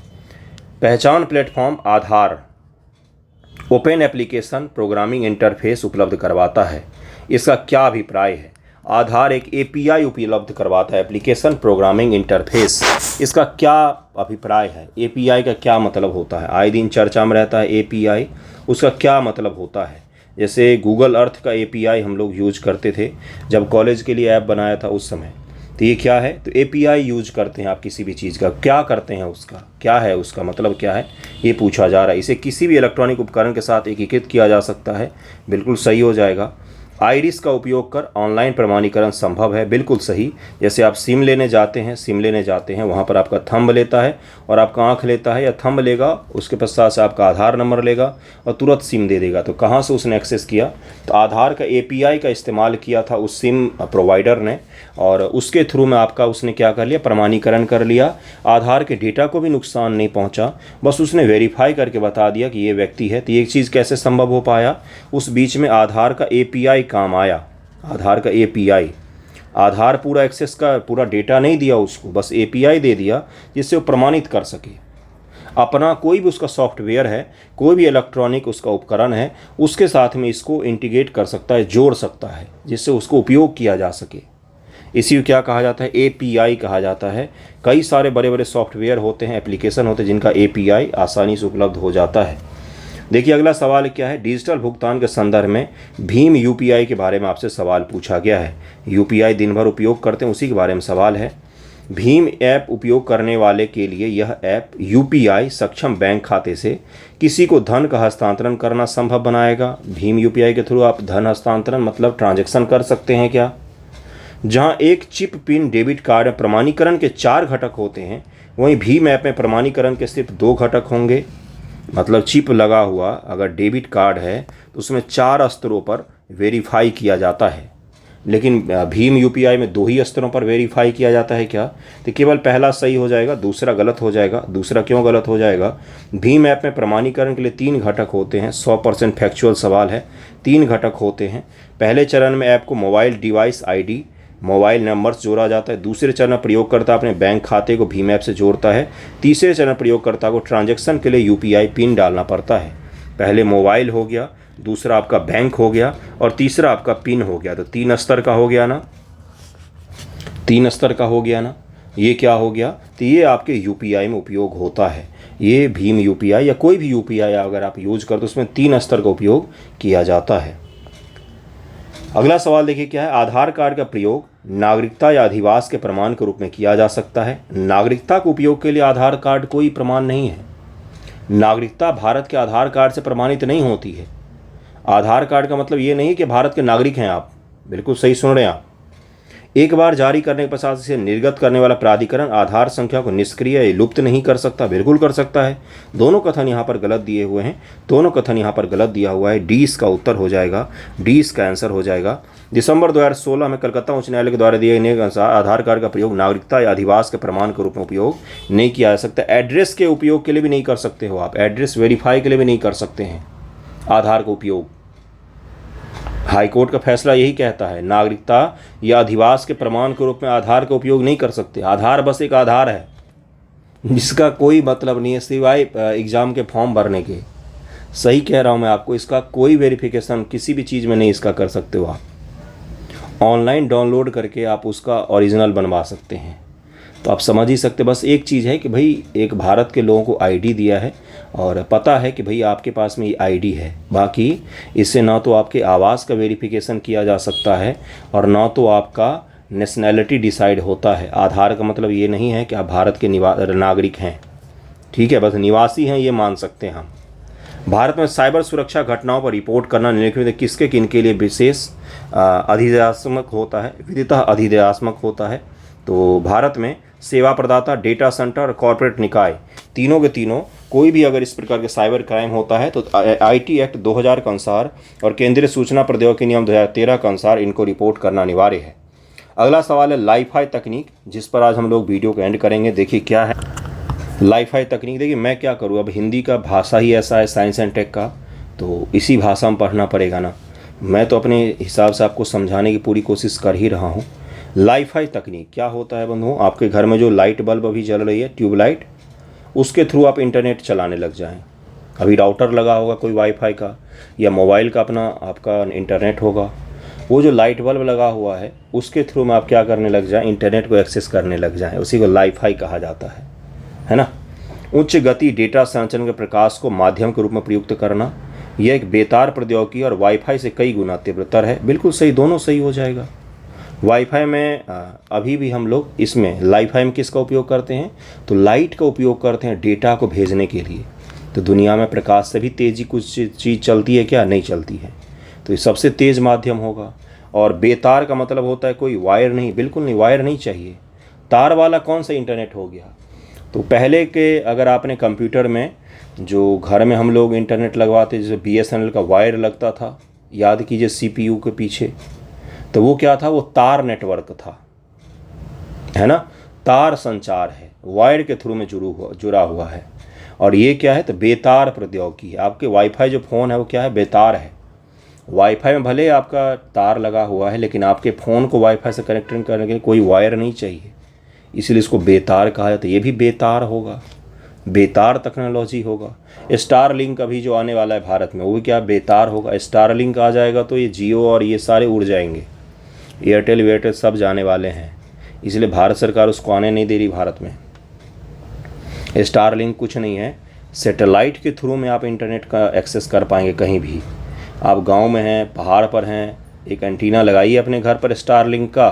Speaker 1: पहचान प्लेटफॉर्म आधार ओपन एप्लीकेशन प्रोग्रामिंग इंटरफेस उपलब्ध करवाता है। इसका क्या अभिप्राय है? आधार एक एपीआई उपलब्ध करवाता है, एप्लीकेशन प्रोग्रामिंग इंटरफेस। इसका क्या अभिप्राय है? एपीआई का क्या मतलब होता है? आए दिन चर्चा में रहता है एपीआई। उसका क्या मतलब होता है? जैसे गूगल अर्थ का एपीआई हम लोग यूज करते थे जब कॉलेज के लिए ऐप बनाया था उस समय। तो ये क्या है? तो एपीआई यूज करते हैं आप किसी भी चीज़ का। क्या करते हैं? उसका क्या है? उसका मतलब क्या है? ये पूछा जा रहा है। इसे किसी भी इलेक्ट्रॉनिक उपकरण के साथ एकीकृत किया जा सकता है। बिल्कुल सही हो जाएगा। आइरिस का उपयोग कर ऑनलाइन प्रमाणीकरण संभव है। बिल्कुल सही। जैसे आप सिम लेने जाते हैं, वहाँ पर आपका थंब लेता है और आपका आँख लेता है या थंब लेगा, उसके पश्चात से आपका आधार नंबर लेगा और तुरंत सिम दे देगा। तो कहाँ से उसने एक्सेस किया? तो आधार का एपीआई का इस्तेमाल किया था उस सिम प्रोवाइडर ने, और उसके थ्रू में आपका उसने क्या कर लिया? प्रमाणीकरण कर लिया। आधार के डेटा को भी नुकसान नहीं पहुंचा, बस उसने वेरीफाई करके बता दिया कि ये व्यक्ति है। तो ये चीज़ कैसे संभव हो पाया? उस बीच में आधार का एपीआई काम आया। आधार का एपीआई, आधार पूरा एक्सेस का पूरा डेटा नहीं दिया उसको, बस एपीआई दे दिया जिससे वो प्रमाणित कर सके। अपना कोई भी उसका सॉफ्टवेयर है, कोई भी इलेक्ट्रॉनिक उसका उपकरण है, उसके साथ में इसको इंटीग्रेट कर सकता है, जोड़ सकता है, जिससे उसको उपयोग किया जा सके। इसी को क्या कहा जाता है? एपीआई कहा जाता है। कई सारे बड़े बड़े सॉफ्टवेयर होते हैं, एप्लीकेशन होते हैं जिनका एपीआई आसानी से उपलब्ध हो जाता है। देखिए अगला सवाल क्या है? डिजिटल भुगतान के संदर्भ में भीम यूपीआई के बारे में आपसे सवाल पूछा गया है। यूपीआई दिन भर उपयोग करते हैं, उसी के बारे में सवाल है। भीम ऐप उपयोग करने वाले के लिए यह ऐप यूपीआई सक्षम बैंक खाते से किसी को धन का हस्तांतरण करना संभव बनाएगा। भीम यूपीआई के थ्रू आप धन हस्तांतरण मतलब ट्रांजैक्शन कर सकते हैं क्या? जहां एक चिप पिन डेबिट कार्ड में प्रमाणीकरण के 4 घटक होते हैं, वहीं भीम ऐप में प्रमाणीकरण के सिर्फ 2 घटक होंगे। मतलब चिप लगा हुआ अगर डेबिट कार्ड है तो उसमें 4 स्तरों पर वेरीफाई किया जाता है, लेकिन भीम यूपीआई में 2 ही स्तरों पर वेरीफाई किया जाता है क्या? तो केवल पहला सही हो जाएगा, दूसरा गलत हो जाएगा। दूसरा क्यों गलत हो जाएगा? भीम ऐप में प्रमाणीकरण के लिए 3 घटक होते हैं। 100% फैक्चुअल सवाल है। 3 घटक होते हैं। पहले चरण में ऐप को mobile device ID, mobile number से जोड़ा जाता है। दूसरे चरण में प्रयोगकर्ता अपने बैंक खाते को भीम ऐप से जोड़ता है। तीसरे चरण प्रयोगकर्ता को ट्रांजैक्शन के लिए यूपीआई पिन डालना पड़ता है। पहले मोबाइल हो गया, दूसरा आपका बैंक हो गया और तीसरा आपका पिन हो गया। तो 3 स्तर का हो गया ना, 3 स्तर का हो गया ना। ये क्या हो गया? तो ये आपके यूपीआई में उपयोग होता है। ये भीम यूपीआई या कोई भी यूपीआई अगर आप यूज करते हो उसमें 3 स्तर का उपयोग किया जाता है। अगला सवाल देखिए क्या है? आधार कार्ड का प्रयोग नागरिकता या अधिवास के प्रमाण के रूप में किया जा सकता है। नागरिकता के उपयोग के लिए आधार कार्ड कोई प्रमाण नहीं है। नागरिकता भारत के आधार कार्ड से प्रमाणित नहीं होती है। आधार कार्ड का मतलब ये नहीं कि भारत के नागरिक हैं आप। बिल्कुल सही सुन रहे हैं आप। एक बार जारी करने के पश्चात इसे निर्गत करने वाला प्राधिकरण आधार संख्या को निष्क्रिय या लुप्त नहीं कर सकता। बिल्कुल कर सकता है। दोनों कथन यहाँ पर गलत दिए हुए हैं, दोनों कथन यहाँ पर गलत दिया हुआ है। डी इसका उत्तर हो जाएगा, डी इसका आंसर हो जाएगा। दिसंबर 2016 में कलकत्ता उच्च न्यायालय के द्वारा दिए गए अनुसार आधार कार्ड का प्रयोग नागरिकता या अधिवास के प्रमाण के रूप में उपयोग नहीं किया जा सकता। एड्रेस के उपयोग के लिए भी नहीं कर सकते हो आप, एड्रेस वेरीफाई के लिए भी नहीं कर सकते हैं आधार का उपयोग। हाई कोर्ट का फैसला यही कहता है, नागरिकता या अधिवास के प्रमाण के रूप में आधार का उपयोग नहीं कर सकते। आधार बस एक आधार है जिसका कोई मतलब नहीं है सिवाय एग्ज़ाम के फॉर्म भरने के। सही कह रहा हूँ मैं आपको, इसका कोई वेरिफिकेशन किसी भी चीज़ में नहीं इसका कर सकते हो आप। ऑनलाइन डाउनलोड करके आप उसका ओरिजिनल बनवा सकते हैं। तो आप समझ ही सकते, बस एक चीज़ है कि भाई एक भारत के लोगों को आईडी दिया है और पता है कि भाई आपके पास में ये आईडी है। बाकी इससे ना तो आपके आवास का वेरिफिकेशन किया जा सकता है और ना तो आपका नेशनैलिटी डिसाइड होता है। आधार का मतलब ये नहीं है कि आप भारत के नागरिक हैं, ठीक है, बस निवासी हैं ये मान सकते हैं हम। भारत में साइबर सुरक्षा घटनाओं पर रिपोर्ट करना निम्नलिखित किसके किनके लिए विशेष अधिदेशात्मक होता है, विधितः अधिदेशात्मक होता है। तो भारत में सेवा प्रदाता, डेटा सेंटर और कॉर्पोरेट निकाय तीनों के तीनों कोई भी अगर इस प्रकार के साइबर क्राइम होता है तो आईटी एक्ट 2000 के अनुसार और केंद्रीय सूचना प्रौद्योगिकी नियम 2013 के अनुसार इनको रिपोर्ट करना अनिवार्य है। अगला सवाल है लाइफाई तकनीक, जिस पर आज हम लोग वीडियो को एंड करेंगे। देखिए क्या है लाइफाई तकनीक। देखिए मैं क्या करूँ, अब हिंदी का भाषा ही ऐसा है साइंस एंड टेक का, तो इसी भाषा में पढ़ना पड़ेगा ना। मैं तो अपने हिसाब से आपको समझाने की पूरी कोशिश कर ही रहा हूँ। लाइफाई तकनीक क्या होता है बंधुओं, आपके घर में जो लाइट बल्ब अभी जल रही है, ट्यूबलाइट, उसके थ्रू आप इंटरनेट चलाने लग जाएं। अभी राउटर लगा होगा कोई वाईफाई का या मोबाइल का अपना आपका इंटरनेट होगा, वो जो लाइट बल्ब लगा हुआ है उसके थ्रू में आप क्या करने लग जाएं, इंटरनेट को एक्सेस करने लग जाएं। उसी को लाइफाई कहा जाता है ना। उच्च गति डेटा संचरण के प्रकाश को माध्यम के रूप में प्रयुक्त करना, यह एक बेतार प्रौद्योगिकी और वाईफाई से कई गुना तीव्रतर है। बिल्कुल सही, दोनों सही हो जाएगा। वाईफाई में अभी भी हम लोग इसमें लाइफाई में किसका उपयोग करते हैं, तो लाइट का उपयोग करते हैं डेटा को भेजने के लिए। तो दुनिया में प्रकाश से भी तेज़ी कुछ चीज़ चलती है क्या, नहीं चलती है, तो ये सबसे तेज़ माध्यम होगा। और बेतार का मतलब होता है कोई वायर नहीं, बिल्कुल नहीं, वायर नहीं चाहिए। तार वाला कौन सा इंटरनेट हो गया। तो पहले के अगर आपने कंप्यूटर में जो घर में हम लोग इंटरनेट लगवाते, जैसे BSNL का वायर लगता था, याद कीजिए CPU के पीछे, तो वो क्या था, वो तार नेटवर्क था, है ना, तार संचार है, वायर के थ्रू में जुड़ा हुआ है। और ये क्या है, तो बेतार प्रौद्योगिकी है। आपके वाईफाई जो फ़ोन है वो क्या है, बेतार है। वाईफाई में भले आपका तार लगा हुआ है लेकिन आपके फ़ोन को वाईफाई से कनेक्ट करने के लिए कोई वायर नहीं चाहिए, इसलिए इसको बेतार कहा जाता है। ये भी बेतार होगा, बेतार टेक्नोलॉजी होगा। स्टारलिंक अभी जो आने वाला है भारत में, वो भी क्या बेतार होगा। स्टारलिंक आ जाएगा तो ये जियो और ये सारे उड़ जाएंगे, एयरटेल वेयरटेल सब जाने वाले हैं, इसलिए भारत सरकार उसको आने नहीं दे रही भारत में। स्टारलिंक कुछ नहीं है, सैटेलाइट के थ्रू में आप इंटरनेट का एक्सेस कर पाएंगे कहीं भी। आप गांव में हैं, पहाड़ पर हैं, एक एंटीना लगाइए अपने घर पर स्टारलिंक का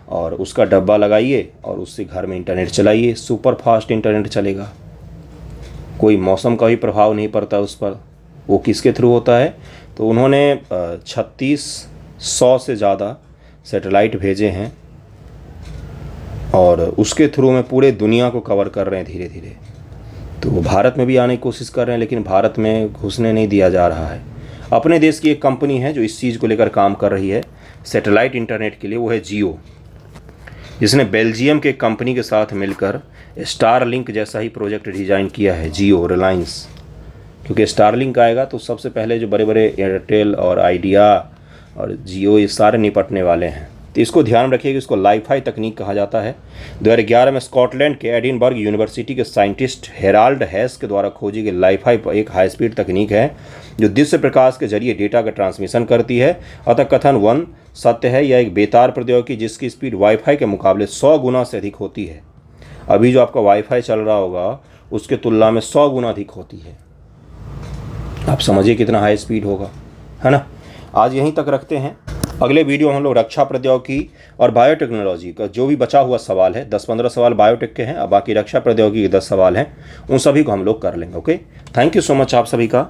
Speaker 1: और उसका डब्बा लगाइए और उससे घर में इंटरनेट चलाइए, सुपर फास्ट इंटरनेट चलेगा। कोई मौसम का भी प्रभाव नहीं पड़ता उस पर। वो किसके थ्रू होता है, तो उन्होंने 3600 से ज़्यादा सैटेलाइट भेजे हैं और उसके थ्रू में पूरे दुनिया को कवर कर रहे हैं धीरे धीरे। तो भारत में भी आने की कोशिश कर रहे हैं लेकिन भारत में घुसने नहीं दिया जा रहा है। अपने देश की एक कंपनी है जो इस चीज़ को लेकर काम कर रही है सैटेलाइट इंटरनेट के लिए, वो है जियो, जिसने बेल्जियम के कंपनी के साथ मिलकर स्टारलिंक जैसा ही प्रोजेक्ट डिज़ाइन किया है, जियो रिलायंस। क्योंकि स्टारलिंक आएगा तो सबसे पहले जो बड़े बड़े एयरटेल और आइडिया और जियो ये सारे निपटने वाले हैं। तो इसको ध्यान रखिए कि इसको लाइफाई तकनीक कहा जाता है। 2011 में स्कॉटलैंड के एडिनबर्ग यूनिवर्सिटी के साइंटिस्ट हेराल्ड हैस के द्वारा खोजी गई लाइफाई एक हाई स्पीड तकनीक है जो दृश्य प्रकाश के जरिए डेटा का ट्रांसमिशन करती है। अतः कथन 1 सत्य है, यह एक बेतार प्रौद्योगिकी जिसकी स्पीड वाईफाई के मुकाबले 100 गुना से अधिक होती है। अभी जो आपका वाईफाई चल रहा होगा उसके तुलना में 100 गुना अधिक होती है। आप समझिए कितना हाई स्पीड होगा, है ना। आज यहीं तक रखते हैं। अगले वीडियो में हम लोग रक्षा प्रौद्योगिकी और बायोटेक्नोलॉजी का जो भी बचा हुआ सवाल है, 10-15 सवाल बायोटेक के हैं, अब बाकी रक्षा प्रौद्योगिकी के 10 सवाल हैं, उन सभी को हम लोग कर लेंगे। Okay, thank you so much आप सभी का।